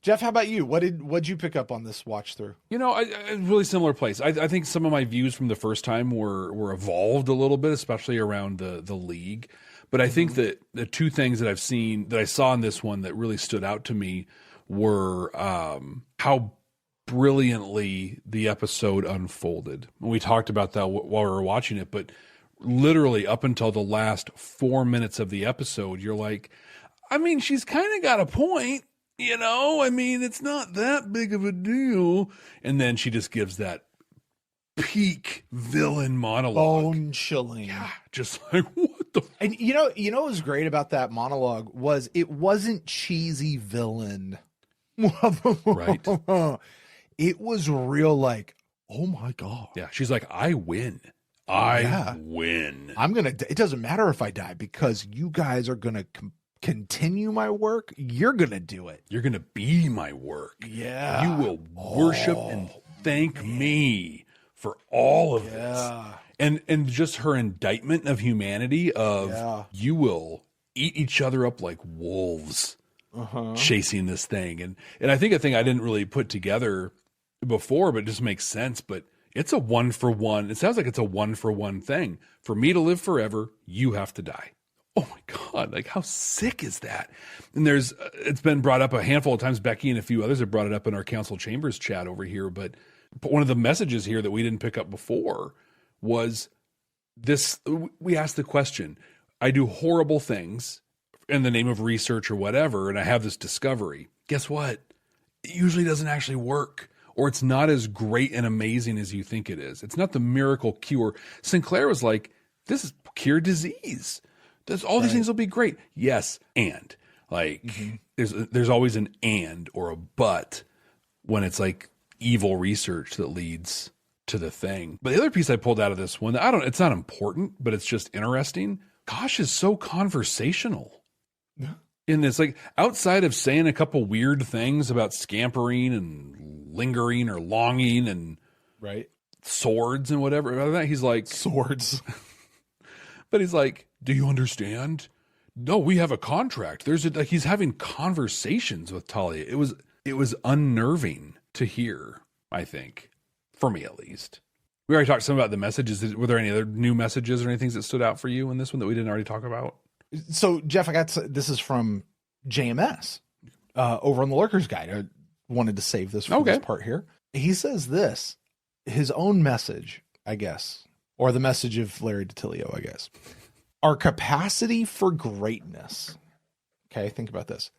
Jeff, how about you? What'd you pick up on this watch through? A really similar place. I think some of my views from the first time were evolved a little bit, especially around the League. But I think that the two things that I saw in this one that really stood out to me were how brilliantly the episode unfolded. And we talked about that while we were watching it, but literally up until the last 4 minutes of the episode, you're like, I mean, she's kind of got a point, I mean, it's not that big of a deal. And then she just gives that peak villain monologue. Bone chilling. Yeah, just like, what the And what was great about that monologue was it wasn't cheesy villain. Right. It was real like, oh my God. Yeah, she's like, I win. I win. It doesn't matter if I die because you guys are going to continue my work. You're going to do it. You're going to be my work. Yeah. You will worship and thank me for all of this. And just her indictment of humanity of you will eat each other up like wolves chasing this thing. And I think a thing I didn't really put together before, but it just makes sense. But it's a 1-for-1. It sounds like it's a 1-for-1 thing. For me to live forever, you have to die. Oh my God, like how sick is that? And it's been brought up a handful of times. Becky and a few others have brought it up in our Council Chambers chat over here. But one of the messages here that we didn't pick up before was this. We asked the question, I do horrible things in the name of research or whatever, and I have this discovery. Guess what? It usually doesn't actually work. Or it's not as great and amazing as you think it is. It's not the miracle cure. Sinclair was like, this is cure disease. All these things will be great. Yes, and. Like, there's always an and or a but when it's like evil research that leads to the thing. But the other piece I pulled out of this one, it's not important, but it's just interesting. Kosh is so conversational. Yeah. In this, like, outside of saying a couple weird things about scampering and lingering or longing and swords and whatever, other than that, he's like swords. But he's like, do you understand? No, we have a contract. He's having conversations with Talia. It was unnerving to hear, I think, for me at least. We already talked some about the messages. Were there any other new messages or anything that stood out for you in this one that we didn't already talk about? So, Jeff, this is from JMS over on the Lurker's Guide. I wanted to save this for this part here. He says this, his own message, I guess, or the message of Larry DiTilio, I guess. Our capacity for greatness. Okay, think about this.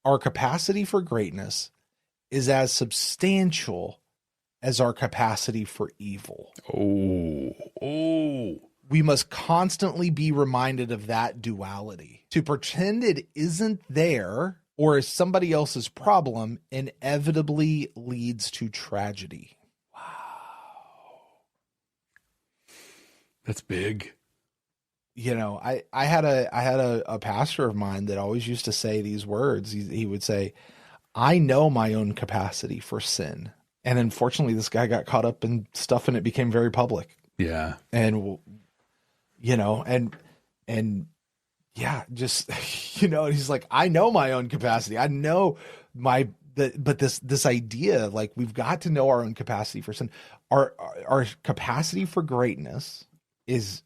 Our capacity for greatness is as substantial as our capacity for evil. Oh. We must constantly be reminded of that duality. To pretend it isn't there or is somebody else's problem inevitably leads to tragedy. That's big. I had a pastor of mine that always used to say these words. He would say, I know my own capacity for sin. And unfortunately, this guy got caught up in stuff and it became very public. Yeah. And, and yeah, just, he's like, I know my own capacity. I know but this idea, like, we've got to know our own capacity for sin. Our capacity for greatness is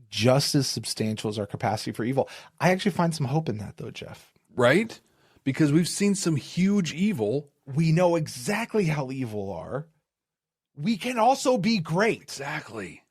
just as substantial as our capacity for evil. I actually find some hope in that, though, Jeff. Right? Because we've seen some huge evil. We know exactly how evil are. We can also be great. Exactly.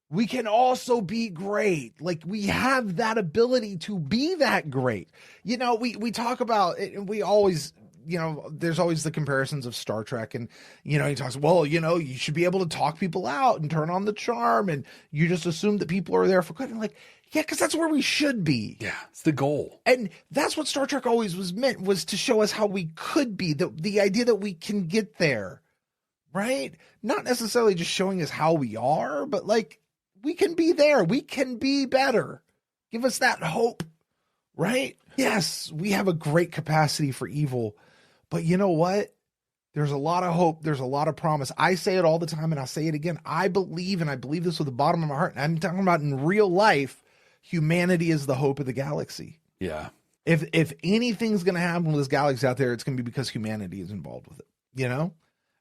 We can also be great. Like, we have that ability to be that great. We talk about it, and we always, there's always the comparisons of Star Trek, and, he talks, you should be able to talk people out and turn on the charm, and you just assume that people are there for good. And like, yeah, because that's where we should be. Yeah, it's the goal. And that's what Star Trek always was to show us how we could be, the idea that we can get there, right? Not necessarily just showing us how we are, but like, we can be there. We can be better. Give us that hope, right? Yes, we have a great capacity for evil, but you know what? There's a lot of hope. There's a lot of promise. I say it all the time, and I'll say it again. I believe this with the bottom of my heart. And I'm talking about in real life, humanity is the hope of the galaxy. Yeah. If anything's going to happen with this galaxy out there, it's going to be because humanity is involved with it, And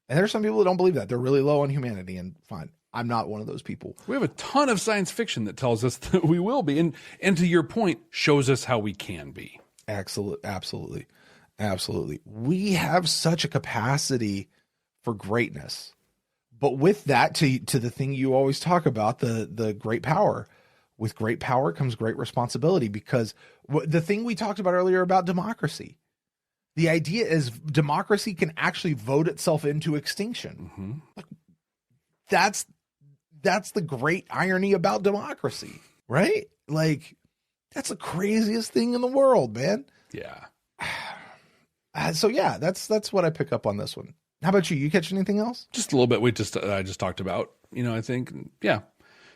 there's some people that don't believe that. They're really low on humanity, and fine. I'm not one of those people. We have a ton of science fiction that tells us that we will be. And to your point, shows us how we can be. Absolutely. We have such a capacity for greatness. But with that, to the thing you always talk about, the great power. With great power comes great responsibility, because the thing we talked about earlier about democracy, the idea is democracy can actually vote itself into extinction. Mm-hmm. Like, that's the great irony about democracy, right? Like, that's the craziest thing in the world, man. Yeah. So yeah, that's what I pick up on this one. How about you? You catch anything else? Just a little bit. I just talked about, I think, yeah,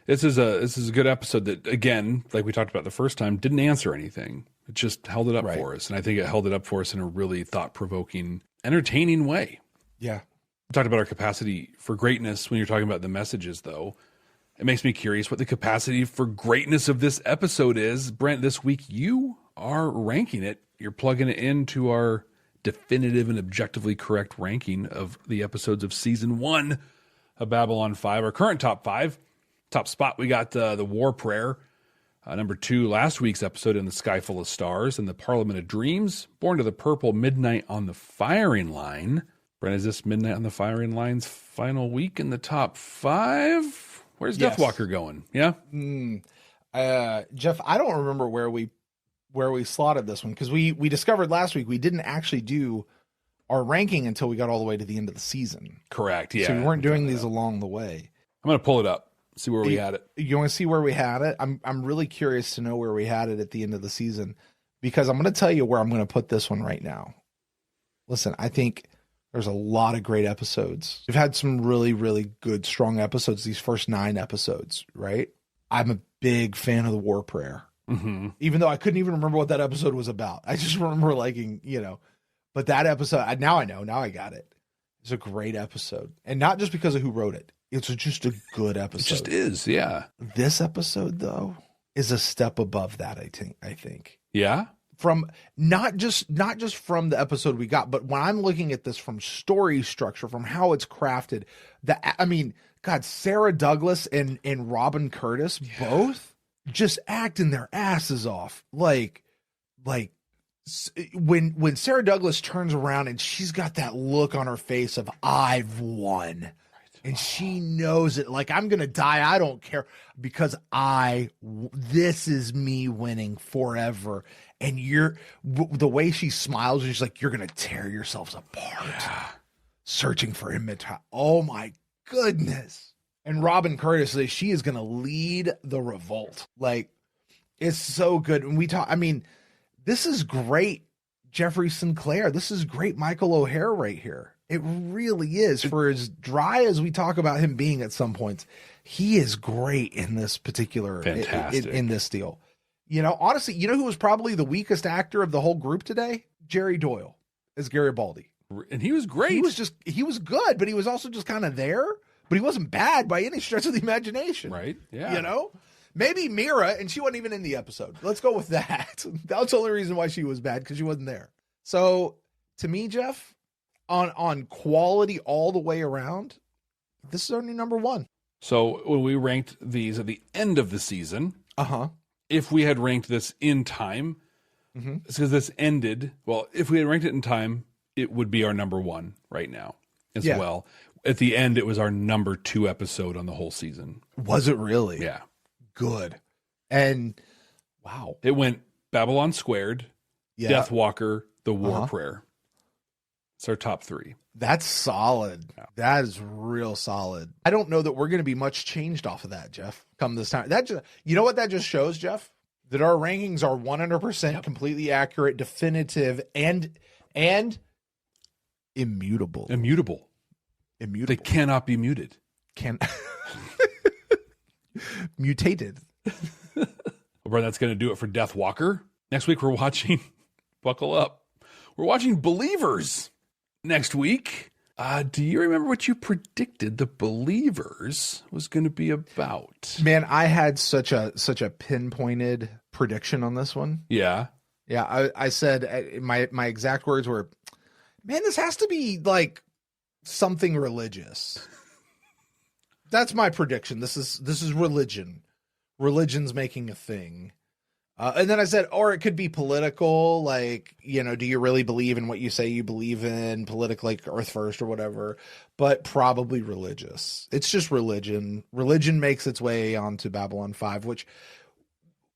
this is a good episode that, again, like we talked about the first time, didn't answer anything. It just held it up for us. And I think it held it up for us in a really thought-provoking, entertaining way. Yeah. We talked about our capacity for greatness when you're talking about the messages, though. It makes me curious what the capacity for greatness of this episode is. Brent, this week you are ranking it. You're plugging it into our definitive and objectively correct ranking of the episodes of Season 1 of Babylon 5, our current top 5. Top spot, we got the War Prayer. Number 2, last week's episode, In the Sky Full of Stars, and the Parliament of Dreams. Born to the Purple, Midnight on the Firing Line. Brent, is this Midnight on the Firing Line's final week in the top 5? Where's Deathwalker going? Yeah? Jeff, I don't remember where we slotted this one, because we discovered last week we didn't actually do our ranking until we got all the way to the end of the season. Correct, yeah. So we weren't doing these along the way. I'm going to pull it up, see where we had it. You want to see where we had it? I'm really curious to know where we had it at the end of the season, because I'm going to tell you where I'm going to put this one right now. Listen, I think there's a lot of great episodes. We've had some really, really good, strong episodes, these first 9 episodes, right? I'm a big fan of the War Prayer. Mm-hmm. Even though I couldn't even remember what that episode was about. I just remember liking, but that episode, now I know, now I got it. It's a great episode. And not just because of who wrote it. It's just a good episode. It just is, yeah. This episode, though, is a step above that, I think. Yeah? From not just from the episode we got, but when I'm looking at this from story structure, from how it's crafted, Sarah Douglas and Robin Curtis both just acting their asses off. Like when Sarah Douglas turns around and she's got that look on her face of I've won. And she knows it. Like, I'm going to die. I don't care, because this is me winning forever. And the way she smiles, she's like, you're going to tear yourselves apart. Searching for immortality. Oh my goodness. And Robin Curtis, she is going to lead the revolt. Like, it's so good. And this is great Jeffrey Sinclair. This is great Michael O'Hare right here. It really is. For as dry as we talk about him being at some points, he is great in this particular, Fantastic. in this deal. You know, honestly, you know who was probably the weakest actor of the whole group today? Jerry Doyle as Garibaldi. And he was great. He was good, but he was also just kind of there, but he wasn't bad by any stretch of the imagination. Right. Yeah. You know? Maybe Mira, and she wasn't even in the episode. Let's go with that. That's the only reason why she was bad, because she wasn't there. So, to me, Jeff, on quality all the way around, this is our new number one. So, when we ranked these at the end of the season, if we had ranked this in time, it's because this ended, well, if we had ranked it in time, it would be our number one right now as well. At the end, it was our number 2 episode on the whole season. Was it really? Yeah. Good. And wow. It went Babylon Squared, Deathwalker, The War Prayer. It's our top 3. That's solid. Yeah. That is real solid. I don't know that we're going to be much changed off of that, Jeff, come this time. That just, you know what that just shows, Jeff? That our rankings are 100% completely accurate, definitive, and immutable. Immutable. They cannot be muted. Mutated. Well, that's going to do it for Deathwalker. Next week, we're watching, buckle up, we're watching Believers next week. Do you remember what you predicted the Believers was going to be about? Man, I had such a pinpointed prediction on this one. Yeah. Yeah, I said, my exact words were, man, this has to be like something religious. That's my prediction. This is religion. Religion's making a thing. And then I said, or it could be political, like, you know, do you really believe in what you say you believe in, political, like Earth First or whatever, but probably religious. It's just religion. Religion makes its way onto Babylon 5, which,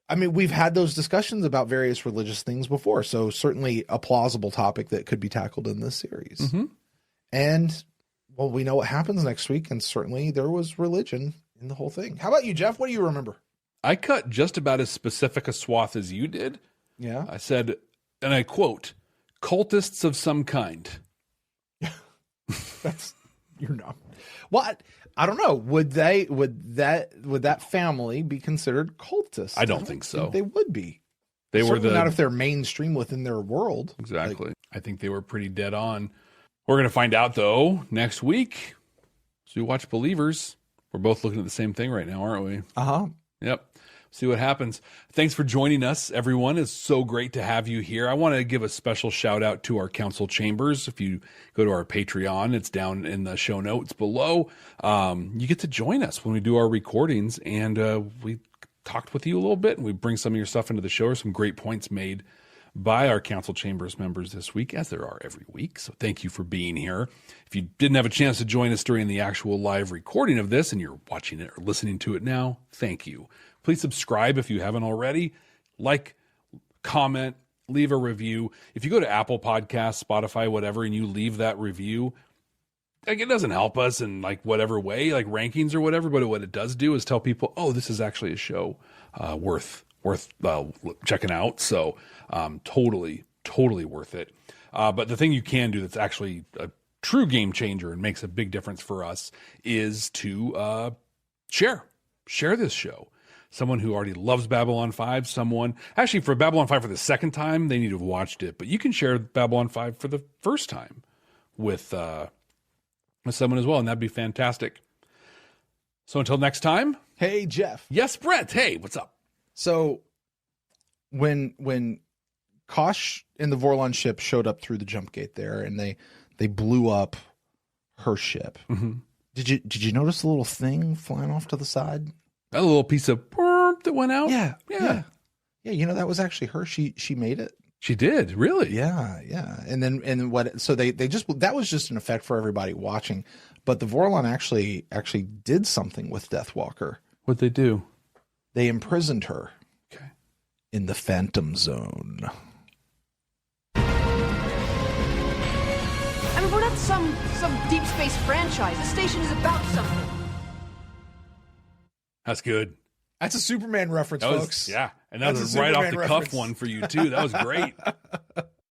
I mean, we've had those discussions about various religious things before, so certainly a plausible topic that could be tackled in this series. Mm-hmm. And, well, we know what happens next week, and certainly there was religion in the whole thing. How about you, Jeff? What do you remember? I cut just about as specific a swath as you did. Yeah. I said, and I quote, cultists of some kind. You're not. Well, I don't know. Would that family be considered cultists? I don't think so. They would be. They Certainly were not if they're mainstream within their world. Exactly. I think they were pretty dead on. We're going to find out, though, next week. So we watch Believers. We're both looking at the same thing right now, aren't we? Uh-huh. Yep. See what happens. Thanks for joining us, everyone. It's so great to have you here. I want to give a special shout out to our council chambers. If you go to our Patreon, it's down in the show notes below. You get to join us when we do our recordings, and we talked with you a little bit, and we bring some of your stuff into the show. Some great points made by our council chambers members this week, as there are every week. So thank you for being here. If you didn't have a chance to join us during the actual live recording of this and you're watching it or listening to it now, thank you. Please subscribe if you haven't already. Like, comment, leave a review. If you go to Apple Podcasts, Spotify, whatever, and you leave that review, like, it doesn't help us in like whatever way, like rankings or whatever, but what it does do is tell people, oh, this is actually a show worth checking out. So totally worth it. But the thing you can do that's actually a true game changer and makes a big difference for us is to share this show. Someone who already loves Babylon 5, actually for Babylon 5 for the second time, they need to have watched it, but you can share Babylon 5 for the first time with someone as well, and that'd be fantastic. So until next time. Hey, Jeff. Yes, Brent. Hey, what's up? So when Kosh and the Vorlon ship showed up through the jump gate there, and they blew up her ship. Mm-hmm. Did you notice the little thing flying off to the side? A little piece of that went out. Yeah. You know, that was actually her. She made it. She did, really? Yeah. And what? So they just, that was just an effect for everybody watching. But the Vorlon actually did something with Deathwalker. What'd they do? They imprisoned her. Okay. In the Phantom Zone. I mean, we're not some deep space franchise. This station is about something. That's good. That's a Superman reference, folks. Yeah, and that was right off the cuff one for you, too. That was great.